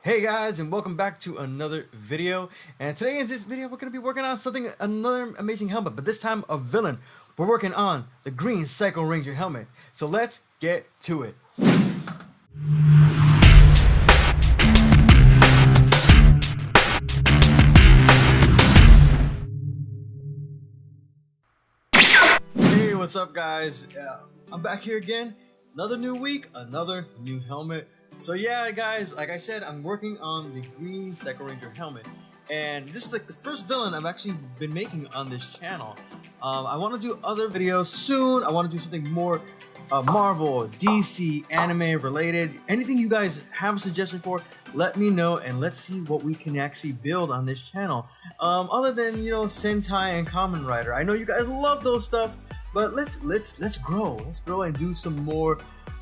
Hey guys, and welcome back to another video. And today in this video we're going to be working on another amazing helmet, but this time a villain. We're working on the Green Psycho Ranger helmet. So let's get to it. Hey, what's up guys? I'm back here again. Another new week, another new helmet. So yeah guys, like I said, I'm working on the Green Psycho Ranger helmet, and this is like the first villain I've actually been making on this channel. I want to do other videos soon. I want to do something more Marvel, DC, anime related. Anything you guys have a suggestion for, let me know, and let's see what we can actually build on this channel. Other than, you know, Sentai and Kamen Rider. I know you guys love those stuff, but let's grow. Let's grow and do some more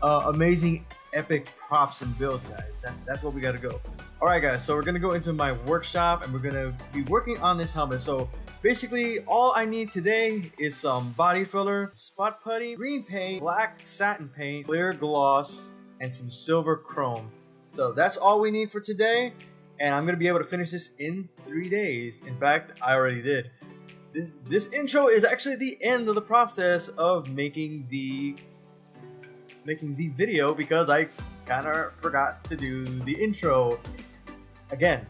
amazing epic props and builds, guys. That's what we gotta go. Alright guys, so we're gonna go into my workshop and we're gonna be working on this helmet. So basically all I need today is some body filler, spot putty, green paint, black satin paint, clear gloss, and some silver chrome. So that's all we need for today, and I'm gonna be able to finish this in 3 days. In fact, I already did. This intro is actually the end of the process of making the video, because I kind of forgot to do the intro again.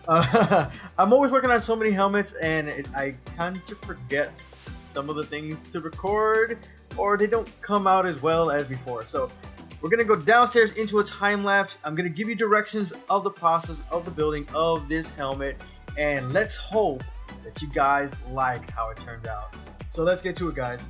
I'm always working on so many helmets, and I tend to forget some of the things to record, or they don't come out as well as before. So we're gonna go downstairs into a time lapse. I'm gonna give you directions of the process of the building of this helmet, and let's hope that you guys like how it turned out. So let's get to it, guys.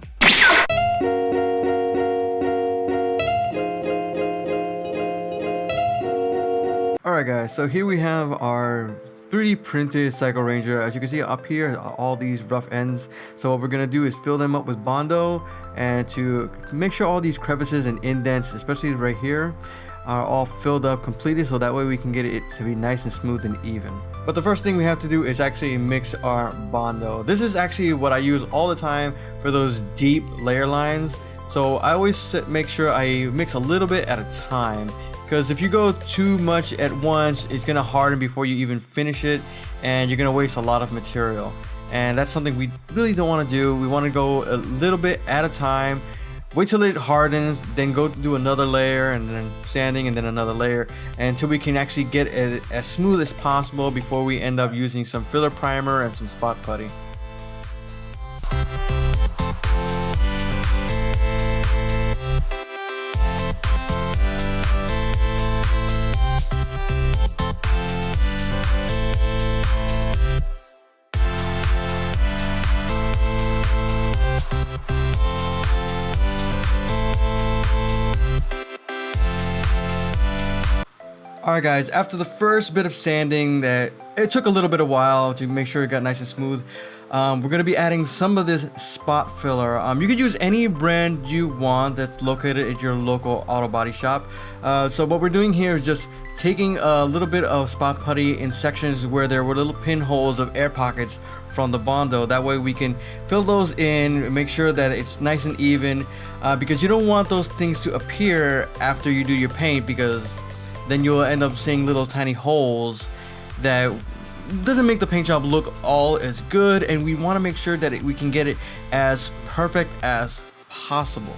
Alright guys, so here we have our 3D printed Psycho Ranger. As you can see up here, all these rough ends. So what we're going to do is fill them up with Bondo, and to make sure all these crevices and indents, especially right here, are all filled up completely, so that way we can get it to be nice and smooth and even. But the first thing we have to do is actually mix our Bondo. This is actually what I use all the time for those deep layer lines. So I always make sure I mix a little bit at a time, because if you go too much at once, it's gonna harden before you even finish it, and you're gonna waste a lot of material. And that's something we really don't want to do. We want to go a little bit at a time, wait till it hardens, then go do another layer, and then sanding, and then another layer, until we can actually get it as smooth as possible before we end up using some filler primer and some spot putty. Alright guys, after the first bit of sanding, that it took a little bit of while to make sure it got nice and smooth, we're going to be adding some of this spot filler. You could use any brand you want that's located at your local auto body shop. So what we're doing here is just taking a little bit of spot putty in sections where there were little pinholes of air pockets from the Bondo. That way we can fill those in, make sure that it's nice and even, because you don't want those things to appear after you do your paint, because then you'll end up seeing little tiny holes that doesn't make the paint job look all as good, and we want to make sure that we can get it as perfect as possible.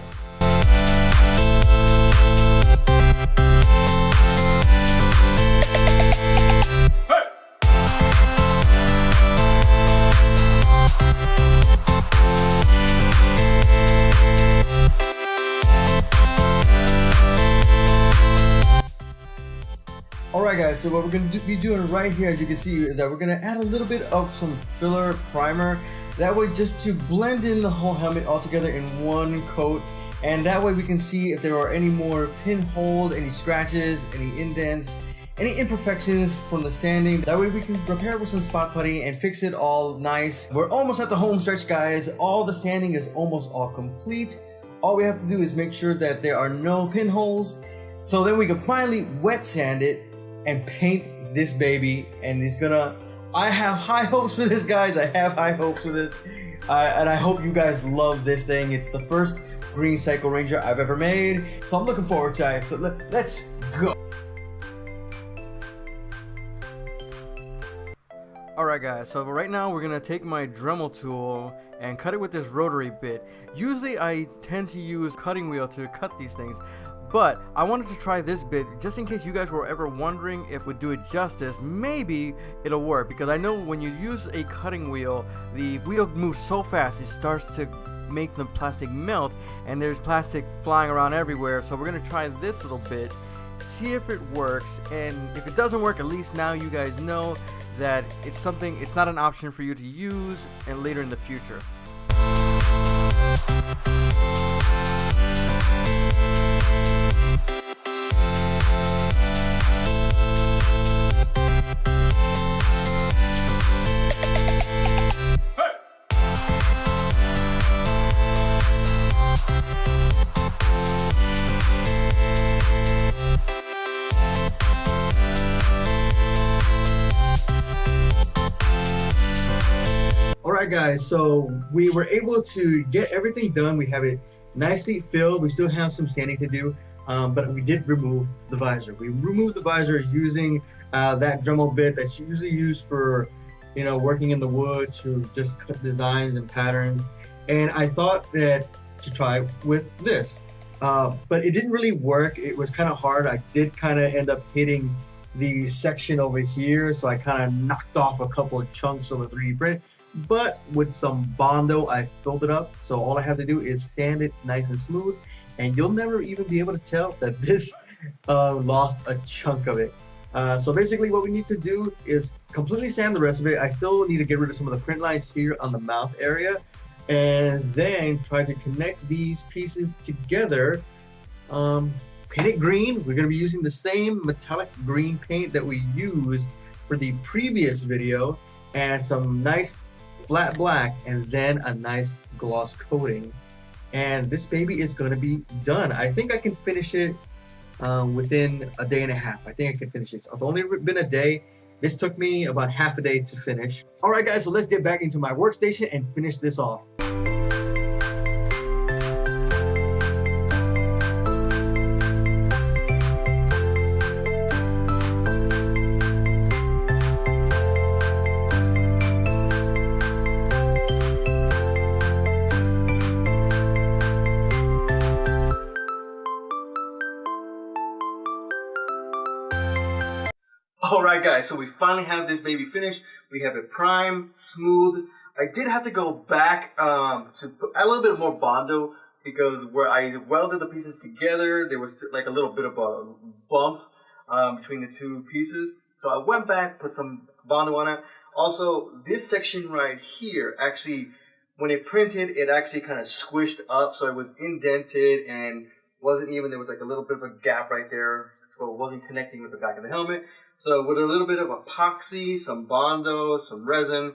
Alright guys, so what we're going to be doing right here, as you can see, is that we're going to add a little bit of some filler primer. That way, just to blend in the whole helmet all together in one coat, and that way we can see if there are any more pinholes, any scratches, any indents, any imperfections from the sanding. That way we can repair it with some spot putty and fix it all nice. We're almost at the home stretch, guys. All the sanding is almost all complete. All we have to do is make sure that there are no pinholes, so then we can finally wet sand it and paint this baby. And it's gonna, I have high hopes for this, guys. I have high hopes for this, and I hope you guys love this thing. It's the first Green Psycho Ranger I've ever made, so I'm looking forward to it. So let's go. Alright guys, so right now we're going to take my Dremel tool and cut it with this rotary bit. Usually I tend to use cutting wheel to cut these things, but I wanted to try this bit just in case you guys were ever wondering if it would do it justice. Maybe it'll work, because I know when you use a cutting wheel, the wheel moves so fast it starts to make the plastic melt, and there's plastic flying around everywhere. So we're going to try this little bit, see if it works, and if it doesn't work, at least now you guys know that it's not an option for you to use and later in the future. Alright guys, so we were able to get everything done. We have it nicely filled. We still have some sanding to do, but we did remove the visor. We removed the visor using that Dremel bit that's usually used for, you know, working in the wood to just cut designs and patterns. And I thought that to try with this, but it didn't really work. It was kind of hard. I did kind of end up hitting the section over here, so I kind of knocked off a couple of chunks of the 3D print. But with some Bondo, I filled it up, so all I have to do is sand it nice and smooth, and you'll never even be able to tell that this lost a chunk of it. So basically what we need to do is completely sand the rest of it. I still need to get rid of some of the print lines here on the mouth area, and then try to connect these pieces together. Paint it green. We're going to be using the same metallic green paint that we used for the previous video, and some nice flat black, and then a nice gloss coating, and this baby is going to be done. I think I can finish it within a day and a half. I think I can finish it. It's only been a day. This took me about half a day to finish. Alright guys, so let's get back into my workstation and finish this off. Alright guys, so we finally have this baby finished. We have it primed, smooth. I did have to go back to add a little bit more Bondo, because where I welded the pieces together, there was like a little bit of a bump between the two pieces. So I went back, put some Bondo on it. Also, this section right here, actually, when it printed, it actually kind of squished up, so it was indented and wasn't even, there was like a little bit of a gap right there, so it wasn't connecting with the back of the helmet. So with a little bit of epoxy, some Bondo, some resin,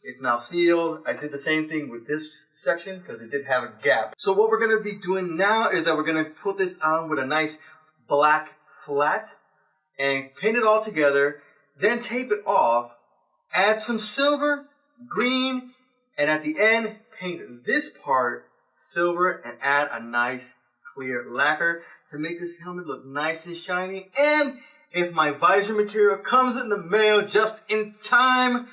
it's now sealed. I did the same thing with this section because it did have a gap. So what we're going to be doing now is that we're going to put this on with a nice black flat and paint it all together, then tape it off, add some silver, green, and at the end, paint this part silver and add a nice clear lacquer to make this helmet look nice and shiny. And if my visor material comes in the mail just in time,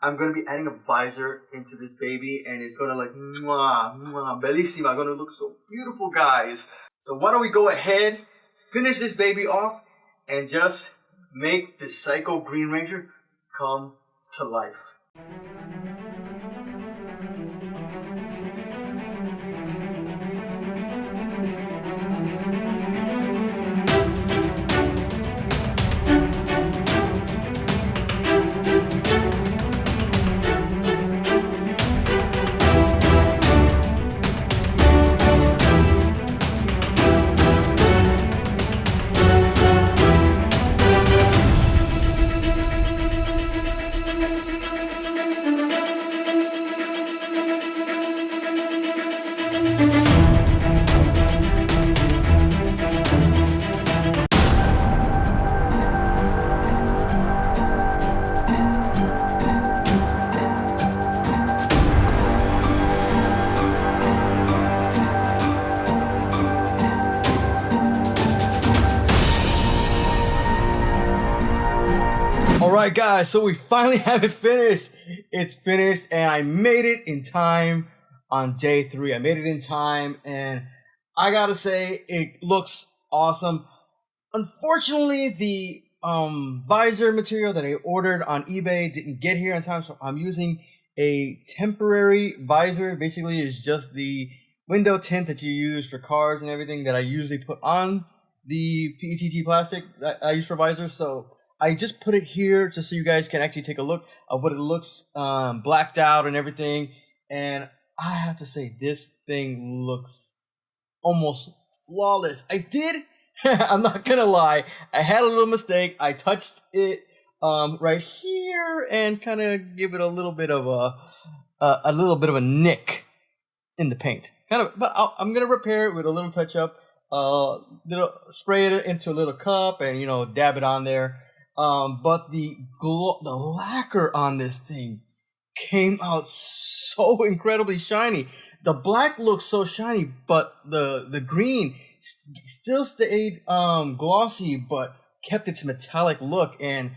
I'm going to be adding a visor into this baby, and it's going to look mwah, mwah, bellissima. Going to look so beautiful, guys. So why don't we go ahead, finish this baby off, and just make this Psycho Green Ranger come to life. Alright guys, so we finally have it finished. It's finished and I made it in time on day 3. I made it in time and I gotta say it looks awesome. Unfortunately, the visor material that I ordered on eBay didn't get here in time, so I'm using a temporary visor. Basically, it's just the window tint that you use for cars and everything that I usually put on the PETT plastic that I use for visors. So I just put it here just so you guys can actually take a look of what it looks blacked out and everything. And I have to say, this thing looks almost flawless. I did. I'm not gonna lie. I had a little mistake. I touched it right here and kind of give it a little bit of a nick in the paint. But I'm gonna repair it with a little touch up. Spray it into a little cup and dab it on there. But the lacquer on this thing came out so incredibly shiny. The black looks so shiny, but the green still stayed glossy, but kept its metallic look. And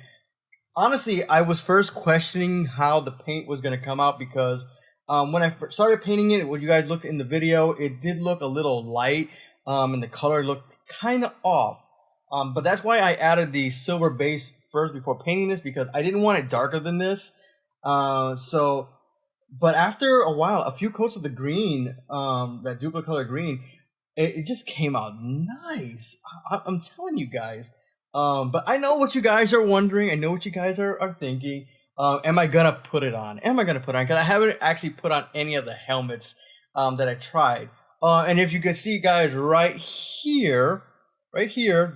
honestly, I was first questioning how the paint was going to come out because when I started painting it, when you guys looked in the video, it did look a little light, and the color looked kind of off. But that's why I added the silver base first before painting this, because I didn't want it darker than this. But after a while, a few coats of the green, that Dupli-color Green, it just came out nice. I'm telling you guys. But I know what you guys are wondering. I know what you guys are thinking. Am I gonna put it on? Because I haven't actually put on any of the helmets that I tried. And if you can see, guys, right here,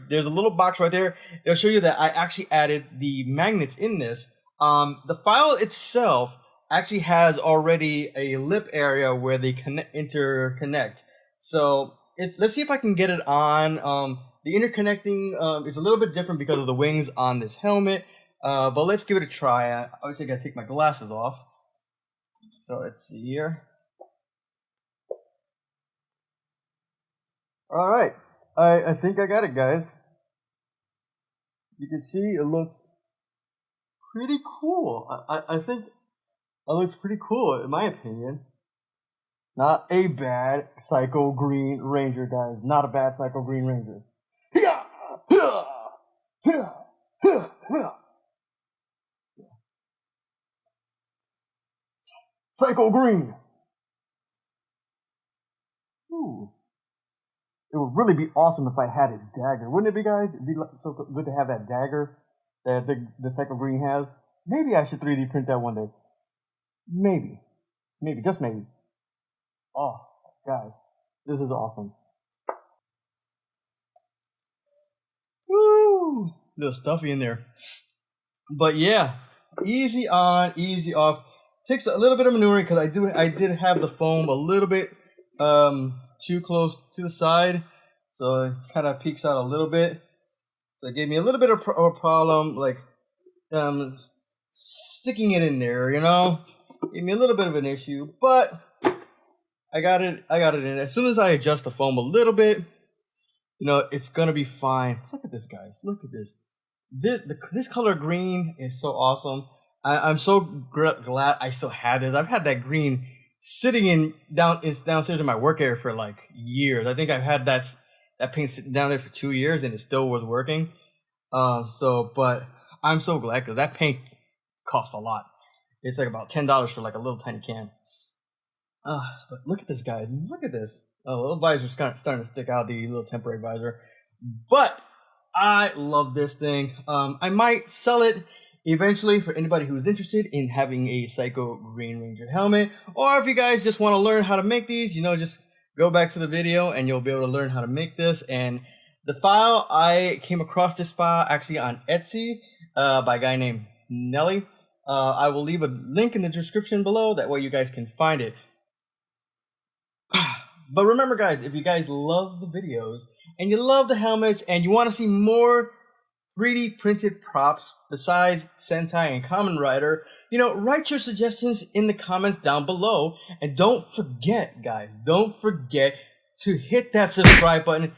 there's a little box right there. It'll show you that I actually added the magnets in this. The file itself actually has already a lip area where they interconnect. So let's see if I can get it on. The interconnecting is a little bit different because of the wings on this helmet. But let's give it a try. Obviously, I gotta take my glasses off. So let's see here. All right, I think I got it, guys. You can see it looks pretty cool. I think it looks pretty cool, in my opinion. Not a bad Psycho Green Ranger, guys. Not a bad Psycho Green Ranger. Psycho Green. Ooh. It would really be awesome if I had his dagger. Wouldn't it be, guys? It'd be so good to have that dagger that the Psycho Green has. Maybe I should 3D print that one day. Maybe. Maybe. Just maybe. Oh, guys. This is awesome. Woo! Little stuffy in there. But yeah. Easy on, easy off. Takes a little bit of maneuvering because I did have the foam a little bit too close to the side, so it kind of peeks out a little bit. So it gave me a little bit of a problem, like sticking it in there. Gave me a little bit of an issue, but I got it in. As soon as I adjust the foam a little bit, it's gonna be fine. Look at this, guys. Look at this. This color green is so awesome. I'm so glad I still have this. I've had that green sitting downstairs in my work area for like years. I think I've had that paint sitting down there for 2 years and it still was working. But I'm so glad because that paint costs a lot. It's like about $10 for like a little tiny can. But look at this, guys. Look at this. Oh, the little visor's kind of starting to stick out, the little temporary visor. But I love this thing. I might sell it eventually for anybody who's interested in having a Psycho Green Ranger helmet, or if you guys just want to learn how to make these, just go back to the video and you'll be able to learn how to make this. And the file, I came across this file actually on Etsy by a guy named Nelly. I will leave a link in the description below, that way you guys can find it. But remember, guys, if you guys love the videos and you love the helmets and you want to see more 3D printed props besides Sentai and Kamen Rider, write your suggestions in the comments down below. And don't forget, guys, to hit that subscribe button,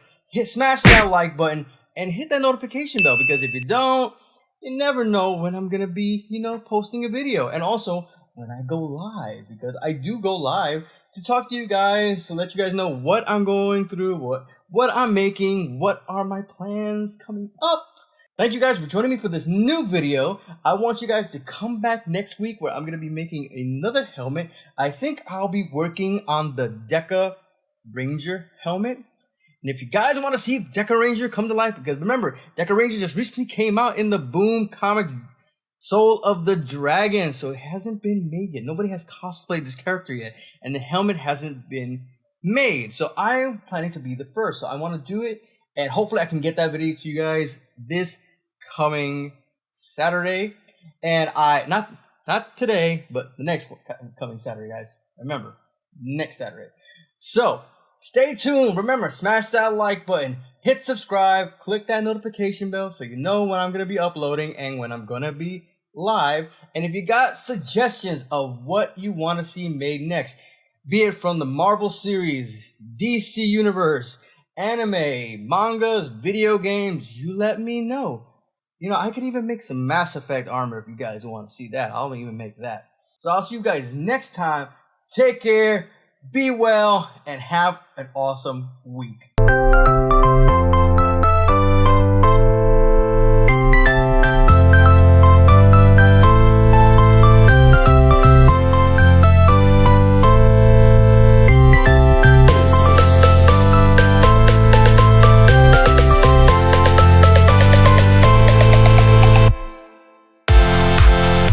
smash that like button, and hit that notification bell, because if you don't, you never know when I'm gonna be, posting a video. And also when I go live, because I do go live to talk to you guys, to let you guys know what I'm going through, what I'm making, what are my plans coming up. Thank you guys for joining me for this new video. I want you guys to come back next week where I'm going to be making another helmet. I think I'll be working on the Deca Ranger helmet. And if you guys want to see Deca Ranger come to life, because remember, Deca Ranger just recently came out in the Boom comic Soul of the Dragon, so it hasn't been made yet. Nobody has cosplayed this character yet, and the helmet hasn't been made. So I'm planning to be the first. So I want to do it, and hopefully I can get that video to you guys this coming Saturday. And not today, but the next coming Saturday, guys. Remember, next Saturday. So stay tuned. Remember, smash that like button, hit subscribe, click that notification bell so you know when I'm going to be uploading and when I'm going to be live. And if you got suggestions of what you want to see made next, be it from the Marvel series, DC Universe, anime, mangas, video games, you let me know. I could even make some Mass Effect armor if you guys want to see that. I'll even make that. So I'll see you guys next time. Take care, be well, and have an awesome week.